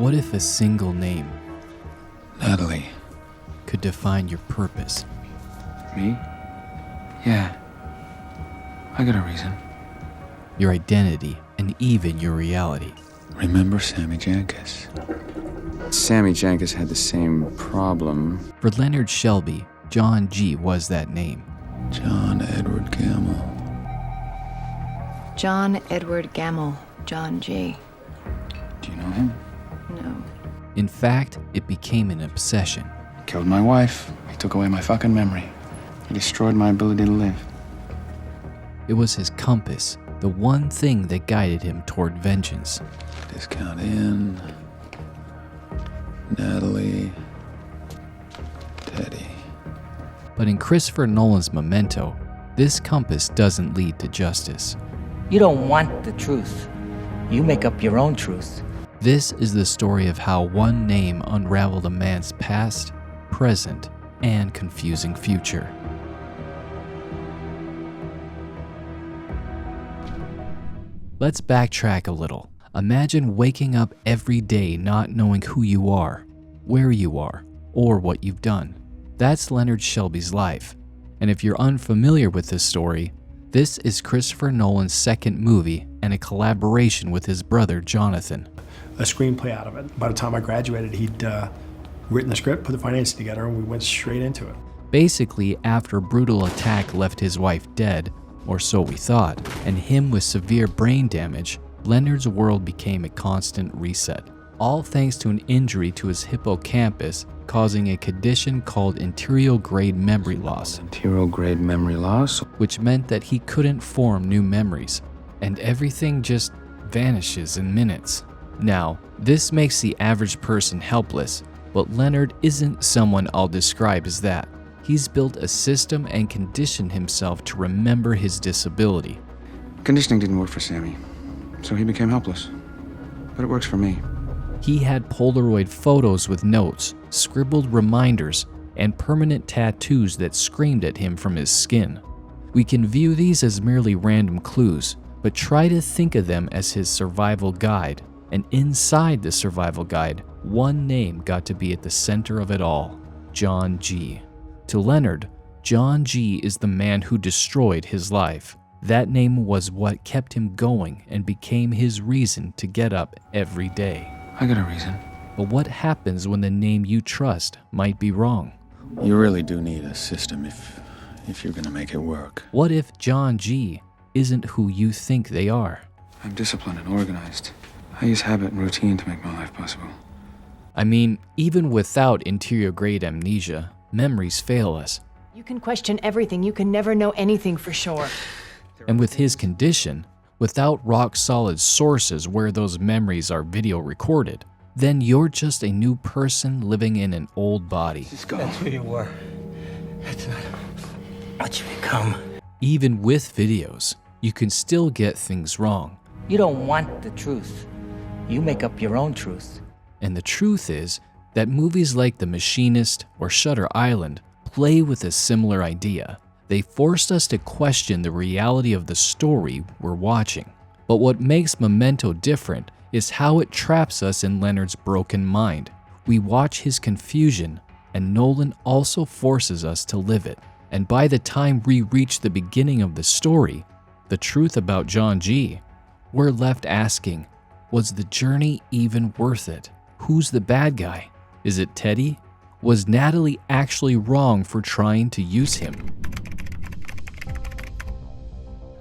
What if a single name Natalie. could define your purpose? Me? Yeah. I got a reason. Your identity, and even your reality. Remember Sammy Jankis? Sammy Jankis had the same problem. For Leonard Shelby, John G. was that name. John Edward Gamble. John Edward Gamble, John G. Do you know him? No. In fact, it became an obsession. Killed my wife. He took away my fucking memory. He destroyed my ability to live. It was his compass, the one thing that guided him toward vengeance. Discount in. Natalie. Teddy. But in Christopher Nolan's Memento, this compass doesn't lead to justice. You don't want the truth. You make up your own truth. This is the story of how one name unraveled a man's past, present, and confusing future. Let's backtrack a little. Imagine waking up every day not knowing who you are, where you are, or what you've done. That's Leonard Shelby's life. And if you're unfamiliar with this story, this is Christopher Nolan's second movie and a collaboration with his brother Jonathan. A screenplay out of it. By the time I graduated, he'd written the script, put the finances together, and we went straight into it. Basically, after a brutal attack left his wife dead, or so we thought, and him with severe brain damage, Leonard's world became a constant reset. All thanks to an injury to his hippocampus, causing a condition called anterograde memory loss, Anterograde memory loss. which meant that he couldn't form new memories, and everything just vanishes in minutes. Now, this makes the average person helpless, but Leonard isn't someone I'll describe as that. He's built a system and conditioned himself to remember his disability. Conditioning didn't work for Sammy, so he became helpless. But it works for me. He had Polaroid photos with notes, scribbled reminders, and permanent tattoos that screamed at him from his skin. We can view these as merely random clues, but try to think of them as his survival guide. And inside the survival guide, one name got to be at the center of it all: John G. To Leonard, John G. is the man who destroyed his life. That name was what kept him going and became his reason to get up every day. I got a reason. But what happens when the name you trust might be wrong? You really do need a system if you're gonna make it work. What if John G. isn't who you think they are? I'm disciplined and organized. I use habit and routine to make my life possible. I mean, even without anterograde amnesia, memories fail us. You can question everything. You can never know anything for sure. And with his condition, without rock-solid sources where those memories are video recorded, then you're just a new person living in an old body. That's who you were. That's not what you become. Even with videos, you can still get things wrong. You don't want the truth. You make up your own truth. And the truth is that movies like The Machinist or Shutter Island play with a similar idea. They forced us to question the reality of the story we're watching. But what makes Memento different is how it traps us in Leonard's broken mind. We watch his confusion, and Nolan also forces us to live it. And by the time we reach the beginning of the story, the truth about John G., we're left asking, was the journey even worth it? Who's the bad guy? Is it Teddy? Was Natalie actually wrong for trying to use him?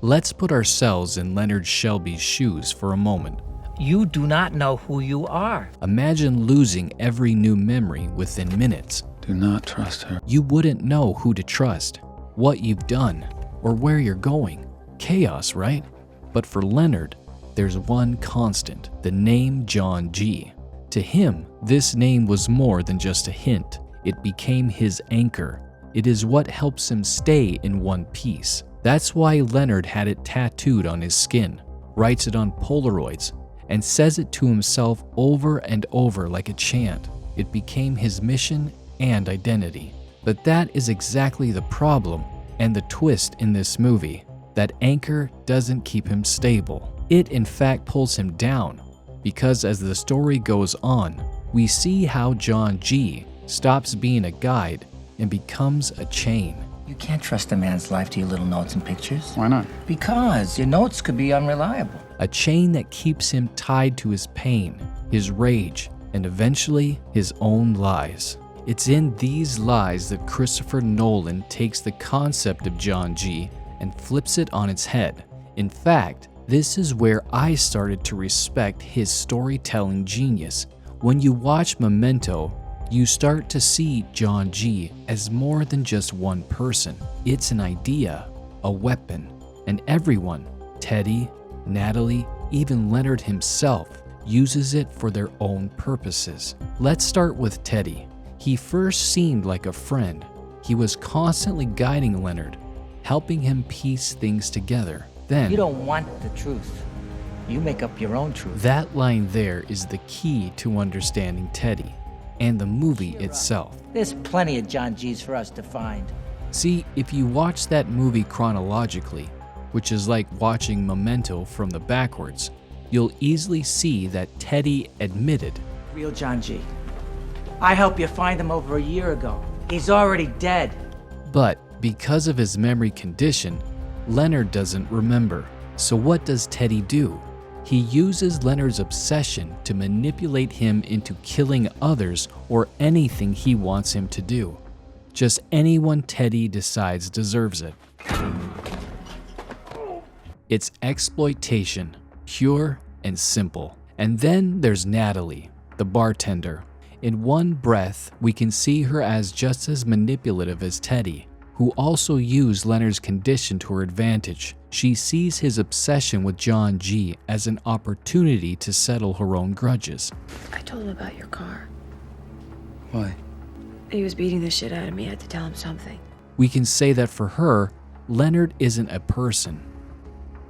Let's put ourselves in Leonard Shelby's shoes for a moment. You do not know who you are. Imagine losing every new memory within minutes. Do not trust her. You wouldn't know who to trust, what you've done, or where you're going. Chaos, right? But for Leonard, there's one constant: the name John G. To him, this name was more than just a hint. It became his anchor. It is what helps him stay in one piece. That's why Leonard had it tattooed on his skin, writes it on Polaroids, and says it to himself over and over like a chant. It became his mission and identity. But that is exactly the problem and the twist in this movie. That anchor doesn't keep him stable. It in fact pulls him down. because as the story goes on, we see how John G. stops being a guide and becomes a chain. You can't trust a man's life to your little notes and pictures. Why not? Because your notes could be unreliable. A chain that keeps him tied to his pain, his rage, and eventually his own lies. It's in these lies that Christopher Nolan takes the concept of John G. and flips it on its head. In fact, this is where I started to respect his storytelling genius. When you watch Memento, you start to see John G. as more than just one person. It's an idea, a weapon, and everyone, Teddy, Natalie, even Leonard himself, uses it for their own purposes. Let's start with Teddy. He first seemed like a friend. He was constantly guiding Leonard, helping him piece things together. Then, You don't want the truth. You make up your own truth. that line there is the key to understanding Teddy and the movie itself. There's plenty of John G's for us to find. See, if you watch that movie chronologically, which is like watching Memento from the backwards, you'll easily see that Teddy admitted, Real John G. I helped you find him over a year ago. He's already dead. but because of his memory condition, Leonard doesn't remember. So what does Teddy do? He uses Leonard's obsession to manipulate him into killing others or anything he wants him to do. Just anyone Teddy decides deserves it. It's exploitation, pure and simple. And then there's Natalie, the bartender. In one breath, we can see her as just as manipulative as Teddy, who also used Leonard's condition to her advantage. She sees his obsession with John G. as an opportunity to settle her own grudges. I told him about your car. Why? He was beating the shit out of me. I had to tell him something. We can say that for her, Leonard isn't a person.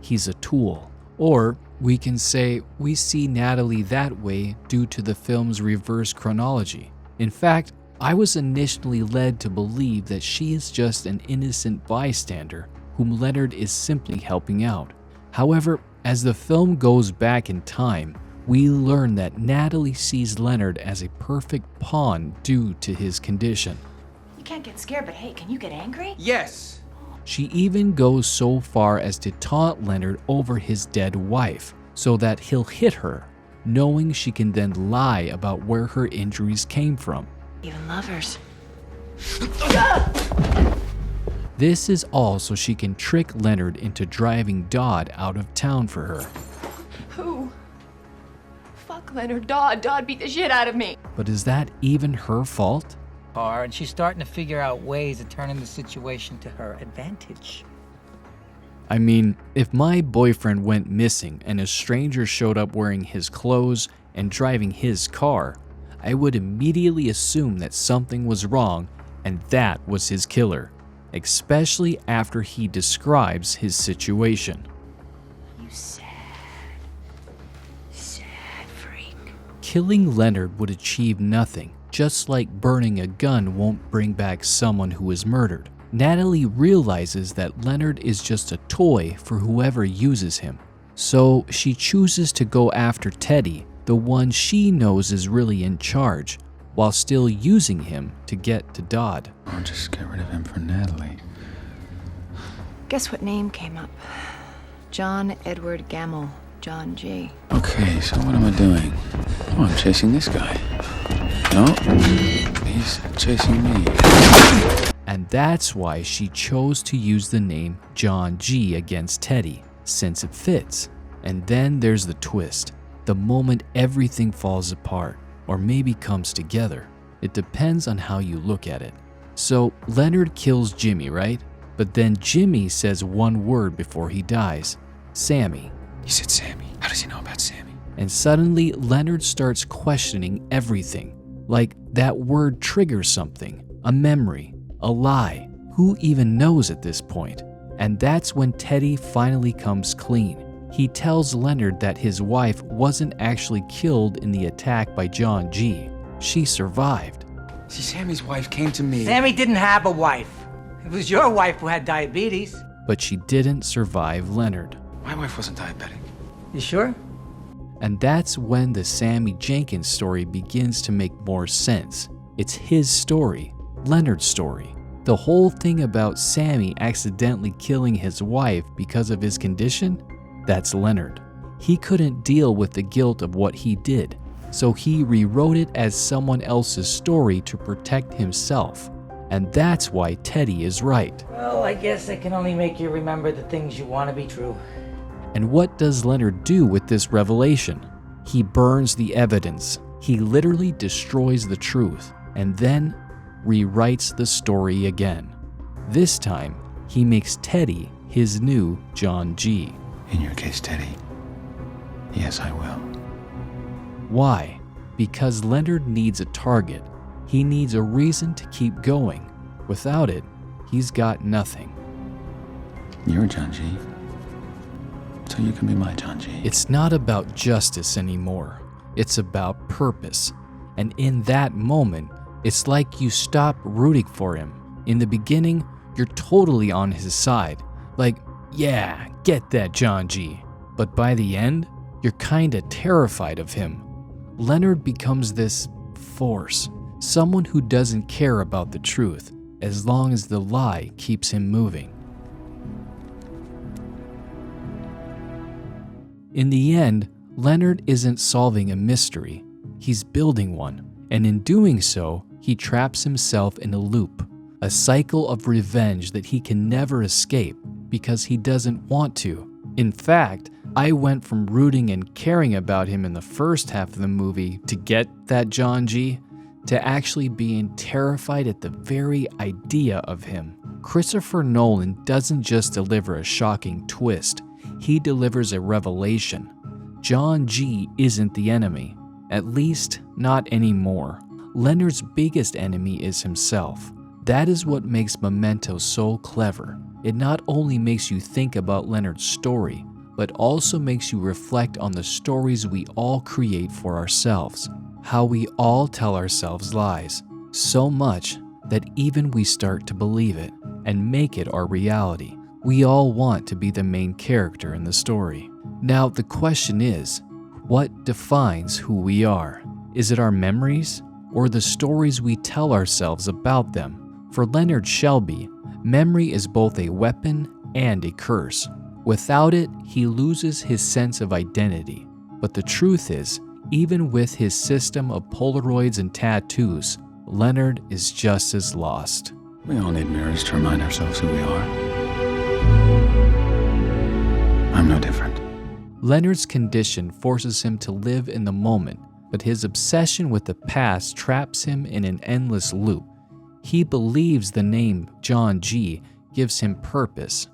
He's a tool. Or we can say we see Natalie that way due to the film's reverse chronology. In fact, I was initially led to believe that she is just an innocent bystander whom Leonard is simply helping out. However, as the film goes back in time, we learn that Natalie sees Leonard as a perfect pawn due to his condition. You can't get scared, but hey, can you get angry? Yes. She even goes so far as to taunt Leonard over his dead wife so that he'll hit her, knowing she can then lie about where her injuries came from. Even lovers. This is all so she can trick Leonard into driving Dodd out of town for her. Who? Fuck Leonard. Dodd beat the shit out of me. But is that even her fault? And she's starting to figure out ways of turning the situation to her advantage. I mean, if my boyfriend went missing and a stranger showed up wearing his clothes and driving his car, I would immediately assume that something was wrong and that was his killer, especially after he describes his situation. You sad freak. Killing Leonard would achieve nothing, just like burning a gun won't bring back someone who is murdered. Natalie realizes that Leonard is just a toy for whoever uses him. So she chooses to go after Teddy, the one she knows is really in charge, while still using him to get to Dodd. I'll just get rid of him for Natalie. Guess what name came up? John Edward Gamble. John G. Okay, so what am I doing? Oh, I'm chasing this guy. No, he's chasing me. And that's why she chose to use the name John G against Teddy, since it fits. And then there's the twist. The moment everything falls apart, or maybe comes together. It depends on how you look at it. So Leonard kills Jimmy, right? But then Jimmy says one word before he dies. Sammy. He said Sammy. How does he know about Sammy? And suddenly Leonard starts questioning everything. Like that word triggers something, a memory, a lie. Who even knows at this point? And that's when Teddy finally comes clean. He tells Leonard that his wife wasn't actually killed in the attack by John G. She survived. See, Sammy's wife came to me. Sammy didn't have a wife. It was your wife who had diabetes. But she didn't survive Leonard. My wife wasn't diabetic. You sure? And that's when the Sammy Jenkins story begins to make more sense. It's his story, Leonard's story. The whole thing about Sammy accidentally killing his wife because of his condition, that's Leonard. He couldn't deal with the guilt of what he did, so he rewrote it as someone else's story to protect himself. And that's why Teddy is right. Well, I guess I can only make you remember the things you want to be true. And what does Leonard do with this revelation? He burns the evidence. He literally destroys the truth and then rewrites the story again. This time, he makes Teddy his new John G. In your case, Teddy, yes, I will. Why? Because Leonard needs a target. He needs a reason to keep going. Without it, he's got nothing. You're John G. So you can be my John G. It's not about justice anymore. It's about purpose. And in that moment, it's like you stop rooting for him. In the beginning, you're totally on his side. Like, yeah, get that John G. But by the end, you're kinda terrified of him. Leonard becomes this force. Someone who doesn't care about the truth as long as the lie keeps him moving. In the end, Leonard isn't solving a mystery, he's building one, and in doing so, he traps himself in a loop, a cycle of revenge that he can never escape because he doesn't want to. In fact, I went from rooting and caring about him in the first half of the movie to get that John G, to actually being terrified at the very idea of him. Christopher Nolan doesn't just deliver a shocking twist, he delivers a revelation. John G isn't the enemy, at least not anymore. Leonard's biggest enemy is himself. That is what makes Memento so clever. It not only makes you think about Leonard's story, but also makes you reflect on the stories we all create for ourselves. How we all tell ourselves lies, so much that even we start to believe it and make it our reality. We all want to be the main character in the story. Now the question is, what defines who we are? Is it our memories or the stories we tell ourselves about them? For Leonard Shelby, memory is both a weapon and a curse. Without it, he loses his sense of identity. But the truth is, even with his system of Polaroids and tattoos, Leonard is just as lost. We all need mirrors to remind ourselves who we are. I'm no different. Leonard's condition forces him to live in the moment, but his obsession with the past traps him in an endless loop. He believes the name John G gives him purpose,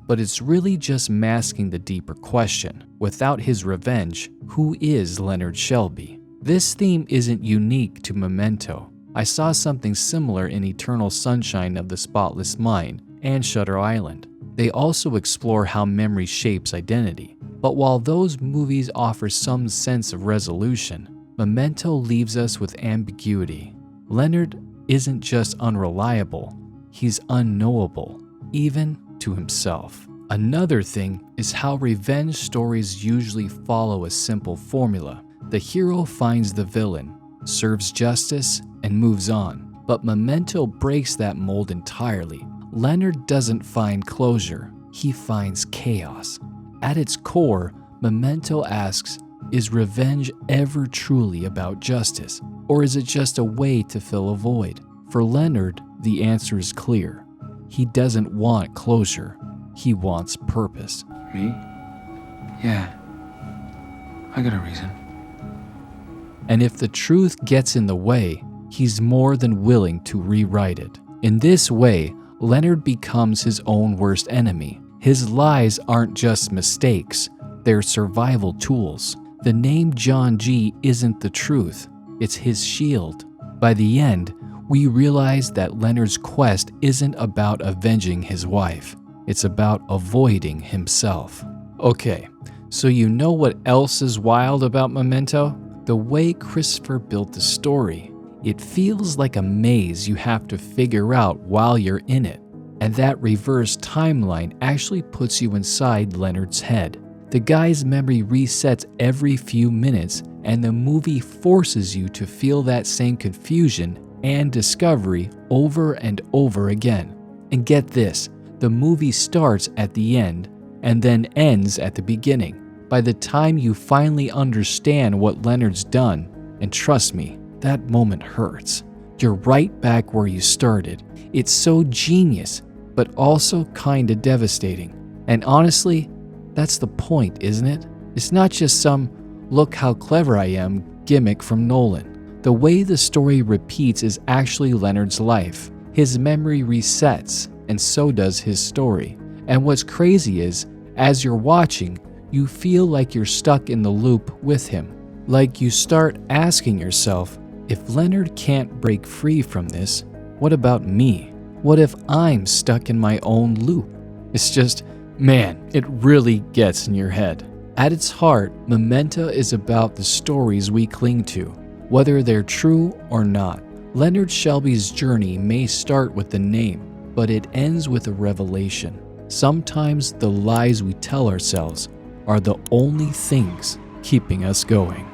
but it's really just masking the deeper question. Without his revenge, who is Leonard Shelby? This theme isn't unique to Memento. I saw something similar in Eternal Sunshine of the Spotless Mind and Shutter Island. They also explore how memory shapes identity. But while those movies offer some sense of resolution, Memento leaves us with ambiguity. Leonard isn't just unreliable, he's unknowable, even to himself. Another thing is how revenge stories usually follow a simple formula. The hero finds the villain, serves justice, and moves on. But Memento breaks that mold entirely. Leonard doesn't find closure, he finds chaos. At its core, Memento asks, is revenge ever truly about justice? Or is it just a way to fill a void? For Leonard, the answer is clear. He doesn't want closure. He wants purpose. Me? Yeah. I got a reason. And if the truth gets in the way, he's more than willing to rewrite it. In this way, Leonard becomes his own worst enemy. His lies aren't just mistakes, they're survival tools. The name John G isn't the truth, it's his shield. By the end, we realize that Leonard's quest isn't about avenging his wife, it's about avoiding himself. Okay, so you know what else is wild about Memento? The way Christopher built the story. It feels like a maze you have to figure out while you're in it. And that reverse timeline actually puts you inside Leonard's head. The guy's memory resets every few minutes, and the movie forces you to feel that same confusion and discovery over and over again. And get this, the movie starts at the end and then ends at the beginning. By the time you finally understand what Leonard's done, and trust me, that moment hurts, you're right back where you started. It's so genius, but also kinda devastating. And honestly, that's the point, isn't it? It's not just some "look how clever I am" gimmick from Nolan. The way the story repeats is actually Leonard's life. His memory resets, and so does his story. And what's crazy is, as you're watching, you feel like you're stuck in the loop with him. Like you start asking yourself, if Leonard can't break free from this, what about me? What if I'm stuck in my own loop? It's just, man, it really gets in your head. At its heart, Memento is about the stories we cling to, whether they're true or not. Leonard Shelby's journey may start with the name, but it ends with a revelation. Sometimes the lies we tell ourselves are the only things keeping us going.